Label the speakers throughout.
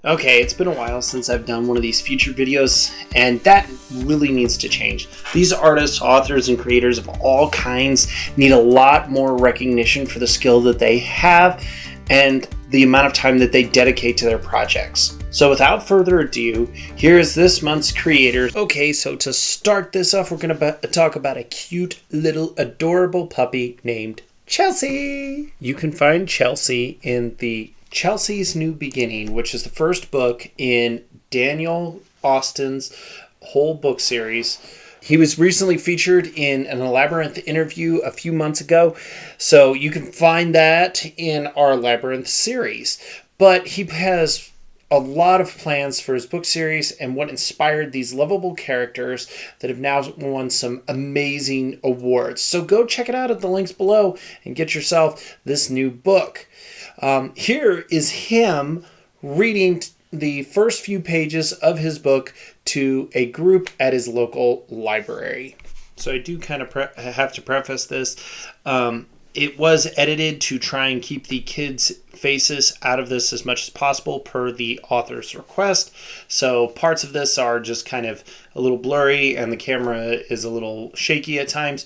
Speaker 1: Okay, it's been a while since I've done one of these featured videos, and that really needs to change. These artists, authors, and creators of all kinds need a lot more recognition for the skill that they have and the amount of time that they dedicate to their projects. So without further ado, here is this month's creators. Okay, so to start this off, we're going to talk about a cute little adorable puppy named Chelsea. You can find Chelsea in the Chelsea's New Beginning, which is the first book in Daniel Austin's whole book series. He was recently featured in an Labyrinth interview a few months ago, so you can find that in our Labyrinth series. But he has a lot of plans for his book series and what inspired these lovable characters that have now won some amazing awards. So go check it out at the links below and get yourself this new book. Here is him reading the first few pages of his book to a group at his local library. So I do kind of have to preface this. It was edited to try and keep the kids' faces out of this as much as possible per the author's request. So parts of this are just kind of a little blurry and the camera is a little shaky at times.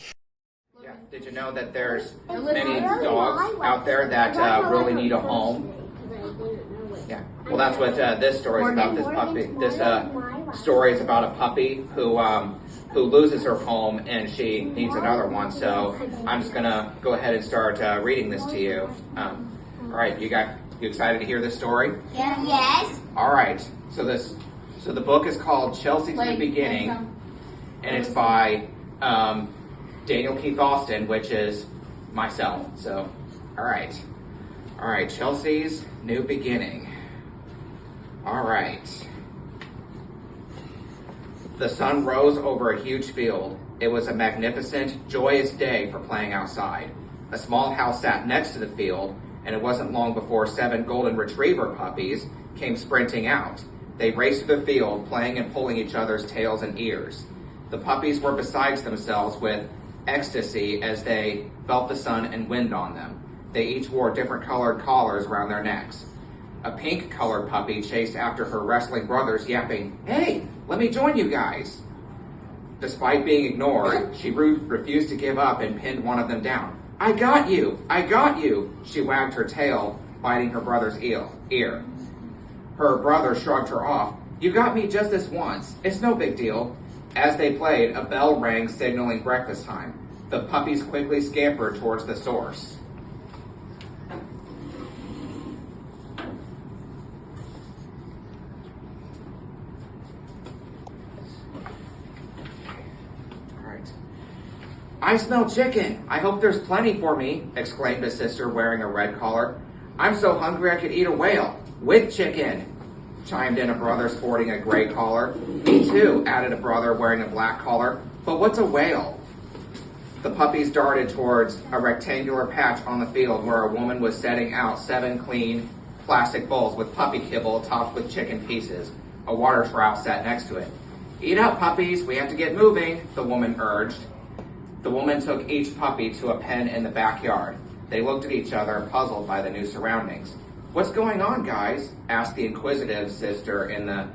Speaker 2: Did you know that there's many dogs out there that really need a home? Yeah. Well, that's what this story is about. This puppy. This story is about a puppy who loses her home and she needs another one. So I'm just gonna go ahead and start reading this to you. All right, you excited to hear this story?
Speaker 3: Yeah. Yes.
Speaker 2: All right. So the book is called Chelsea's New Beginning, and it's by Daniel Keith Austin, which is myself. So, all right, Chelsea's New Beginning. All right. The sun rose over a huge field. It was a magnificent, joyous day for playing outside. A small house sat next to the field, and it wasn't long before 7 golden retriever puppies came sprinting out. They raced through the field, playing and pulling each other's tails and ears. The puppies were beside themselves with ecstasy as they felt the sun and wind on them. They each wore different colored collars around their necks. A pink-colored puppy chased after her wrestling brothers, yapping, "Hey, let me join you guys." Despite being ignored, she refused to give up and pinned one of them down. I got you! I got you!" She wagged her tail, biting her brother's ear. Her brother shrugged her off. "You got me just this once. It's no big deal." As they played, a bell rang signaling breakfast time. The puppies quickly scampered towards the source. All right. "I smell chicken. I hope there's plenty for me," exclaimed a sister wearing a red collar. "I'm so hungry I could eat a whale. With chicken," chimed in a brother sporting a gray collar. "Me too," added a brother wearing a black collar. "But what's a whale?" The puppies darted towards a rectangular patch on the field where a woman was setting out 7 clean plastic bowls with puppy kibble topped with chicken pieces. A water trough sat next to it. "Eat up, puppies, we have to get moving," the woman urged. The woman took each puppy to a pen in the backyard. They looked at each other, puzzled by the new surroundings. "What's going on, guys?" asked the inquisitive sister in the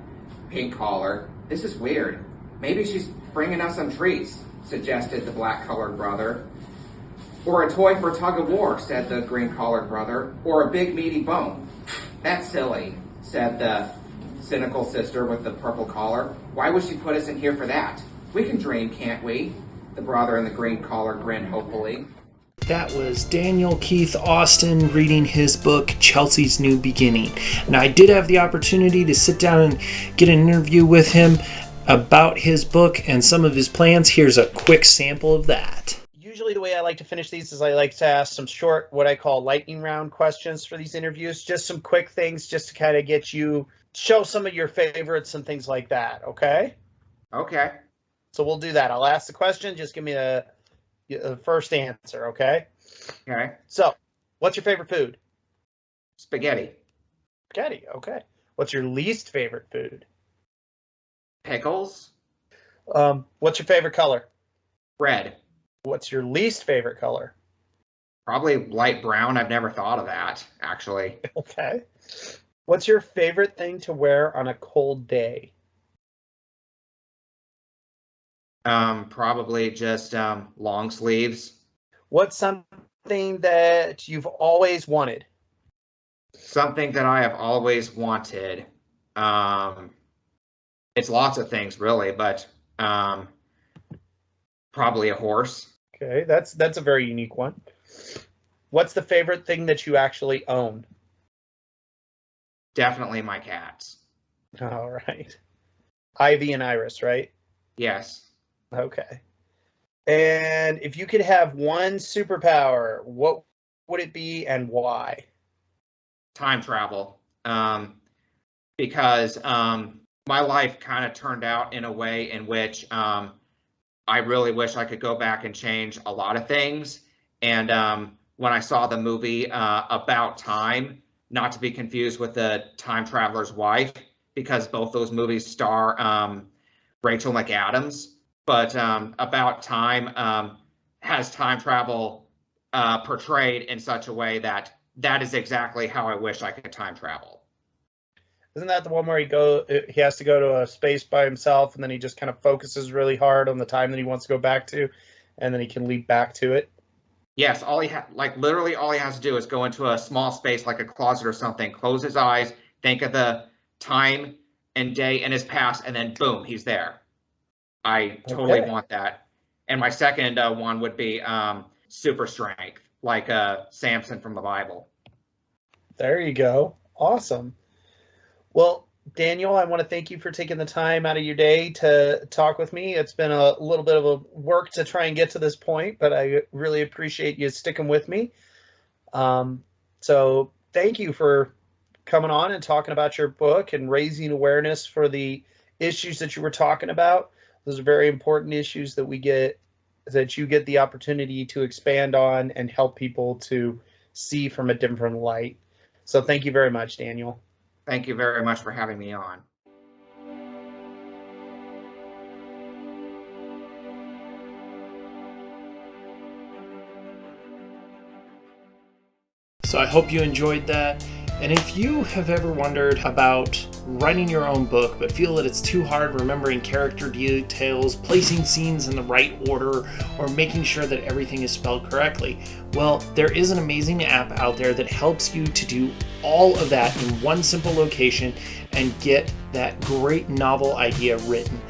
Speaker 2: pink collar. "This is weird. Maybe she's bringing us some treats," suggested the black-colored brother. "Or a toy for tug-of-war," said the green-collared brother. "Or a big meaty bone." "That's silly," said the cynical sister with the purple collar. "Why would she put us in here for that? We can dream, can't we?" The brother in the green collar grinned hopefully.
Speaker 1: That was Daniel Keith Austin reading his book, Chelsea's New Beginning. Now, I did have the opportunity to sit down and get an interview with him about his book and some of his plans. Here's a quick sample of that. Usually the way I like to finish these is I like to ask some short, what I call lightning round questions for these interviews. Just some quick things just to kind of get you, show some of your favorites and things like that, okay?
Speaker 2: Okay.
Speaker 1: So we'll do that. I'll ask the question, just give me a first answer, okay?
Speaker 2: Okay.
Speaker 1: So, what's your favorite food?
Speaker 2: Spaghetti.
Speaker 1: Spaghetti, okay. What's your least favorite food?
Speaker 2: Pickles.
Speaker 1: What's your favorite color?
Speaker 2: Red.
Speaker 1: What's your least favorite color?
Speaker 2: Probably light brown. I've never thought of that, actually.
Speaker 1: Okay. What's your favorite thing to wear on a cold day?
Speaker 2: Probably just long sleeves.
Speaker 1: What's something that you've always wanted?
Speaker 2: Something that I have always wanted. Um, it's lots of things, really, but um, probably a horse.
Speaker 1: Okay, that's a very unique one. What's the favorite thing that you actually own?
Speaker 2: Definitely my cats.
Speaker 1: All right. Ivy and Iris, right?
Speaker 2: Yes.
Speaker 1: Okay. And if you could have one superpower, what would it be and why?
Speaker 2: Time travel. Because my life kind of turned out in a way in which I really wish I could go back and change a lot of things. And when I saw the movie About Time, not to be confused with the Time Traveler's Wife, because both those movies star Rachel McAdams, but About Time has time travel portrayed in such a way that that is exactly how I wish I could time travel.
Speaker 1: Isn't that the one where he has to go to a space by himself and then he just kind of focuses really hard on the time that he wants to go back to and then he can leap back to it?
Speaker 2: Yes, like literally all he has to do is go into a small space like a closet or something, close his eyes, think of the time and day in his past, and then boom, he's there. I totally
Speaker 1: Okay.
Speaker 2: want that. And my second one would be super strength, like Samson from the Bible.
Speaker 1: There you go. Awesome. Well, Daniel, I want to thank you for taking the time out of your day to talk with me. It's been a little bit of a work to try and get to this point, but I really appreciate you sticking with me. So thank you for coming on and talking about your book and raising awareness for the issues that you were talking about. Those are very important issues that you get the opportunity to expand on and help people to see from a different light. So thank you very much, Daniel.
Speaker 2: Thank you very much for having me on.
Speaker 1: So I hope you enjoyed that. And if you have ever wondered about writing your own book but feel that it's too hard remembering character details, placing scenes in the right order, or making sure that everything is spelled correctly, well, there is an amazing app out there that helps you to do all of that in one simple location and get that great novel idea written.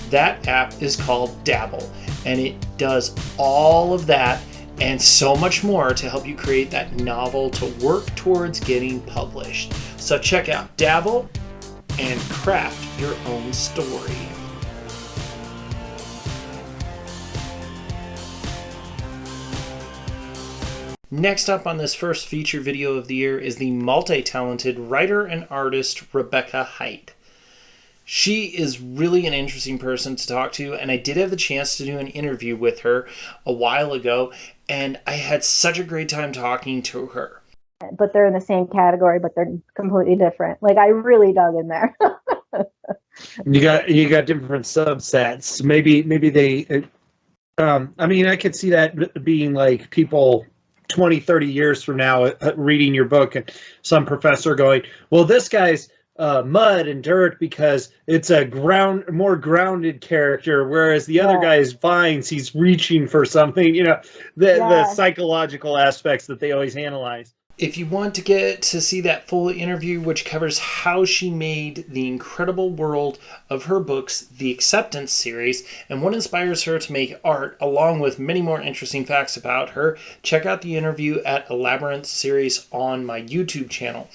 Speaker 1: That app is called Dabble, and it does all of that and so much more to help you create that novel to work towards getting published. So check out Dabble and craft your own story. Next up on this first feature video of the year is the multi-talented writer and artist Rebecca Height. She is really an interesting person to talk to, and I did have the chance to do an interview with her a while ago, and I had such a great time talking to her.
Speaker 3: But they're in the same category, but they're completely different. Like, I really dug in there.
Speaker 1: You got different subsets. Maybe they. I mean, I could see that being like people 20, 30 years from now reading your book and some professor going, well, this guy's mud and dirt because it's a more grounded character, whereas the other guy is vines. He's reaching for something, the psychological aspects that they always analyze. If you want to get to see that full interview, which covers how she made the incredible world of her books, the Acceptance series, and what inspires her to make art, along with many more interesting facts about her, check out the interview at a Labyrinth series on my YouTube channel.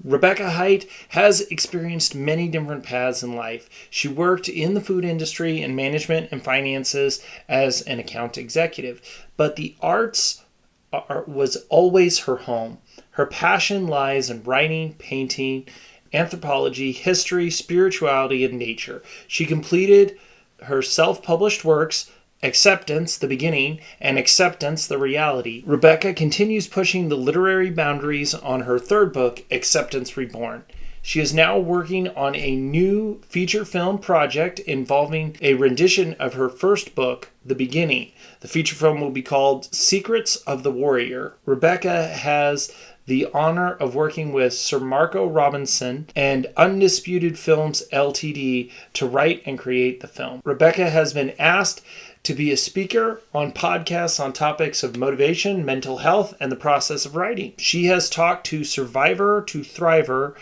Speaker 1: Rebecca Height has experienced many different paths in life. She worked in the food industry and management and finances as an account executive, but the arts was always her home. Her passion lies in writing, painting, anthropology, history, spirituality, and nature. She completed her self-published works, Acceptance, the Beginning, and Acceptance, the Reality. Rebecca continues pushing the literary boundaries on her third book, Acceptance Reborn. She is now working on a new feature film project involving a rendition of her first book, The Beginning. The feature film will be called Secrets of the Warrior. Rebecca has the honor of working with Sir Marco Robinson and Undisputed Films Ltd. to write and create the film. Rebecca has been asked to be a speaker on podcasts on topics of motivation, mental health, and the process of writing. She has talked to Survivor to Thriver,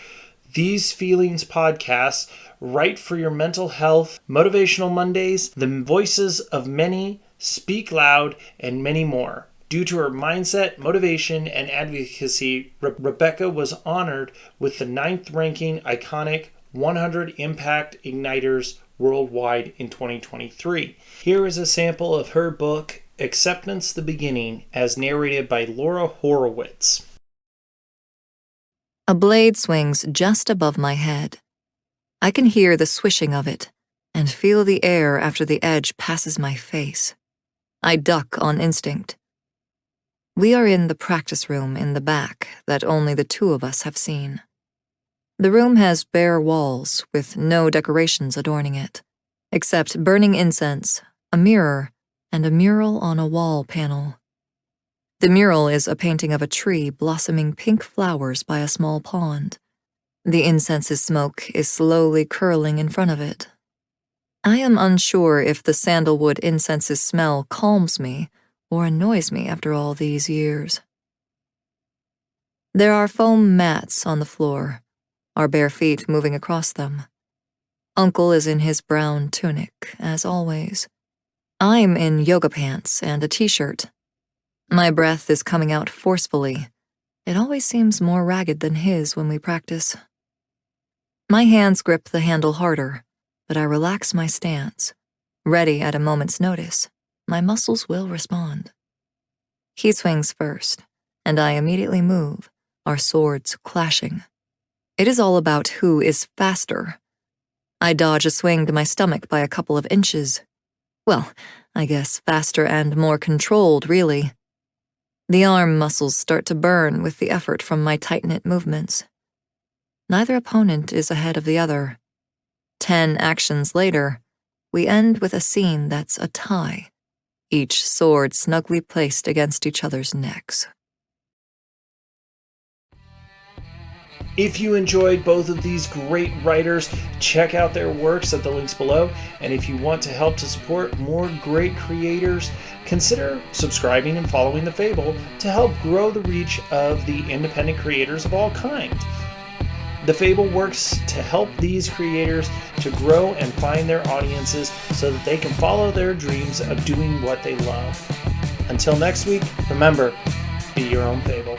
Speaker 1: These Feelings podcasts, Write for Your Mental Health, Motivational Mondays, The Voices of Many, Speak Loud, and many more. Due to her mindset, motivation, and advocacy, Rebecca was honored with the 9th ranking iconic 100 Impact Igniters worldwide in 2023. Here is a sample of her book, Acceptance the Beginning, as narrated by Laura Horowitz.
Speaker 4: A blade swings just above my head. I can hear the swishing of it and feel the air after the edge passes my face. I duck on instinct. We are in the practice room in the back that only the two of us have seen. The room has bare walls with no decorations adorning it, except burning incense, a mirror, and a mural on a wall panel. The mural is a painting of a tree blossoming pink flowers by a small pond. The incense's smoke is slowly curling in front of it. I am unsure if the sandalwood incense's smell calms me or annoys me after all these years. There are foam mats on the floor, our bare feet moving across them. Uncle is in his brown tunic, as always. I'm in yoga pants and a t-shirt. My breath is coming out forcefully. It always seems more ragged than his when we practice. My hands grip the handle harder, but I relax my stance. Ready at a moment's notice, my muscles will respond. He swings first, and I immediately move, our swords clashing. It is all about who is faster. I dodge a swing to my stomach by a couple of inches. Well, I guess faster and more controlled, really. The arm muscles start to burn with the effort from my tight-knit movements. Neither opponent is ahead of the other. 10 actions later, we end with a scene that's a tie, each sword snugly placed against each other's necks.
Speaker 1: If you enjoyed both of these great writers, check out their works at the links below. And if you want to help to support more great creators, consider subscribing and following The Fable to help grow the reach of the independent creators of all kinds. The Fable works to help these creators to grow and find their audiences so that they can follow their dreams of doing what they love. Until next week, remember, be your own Fable.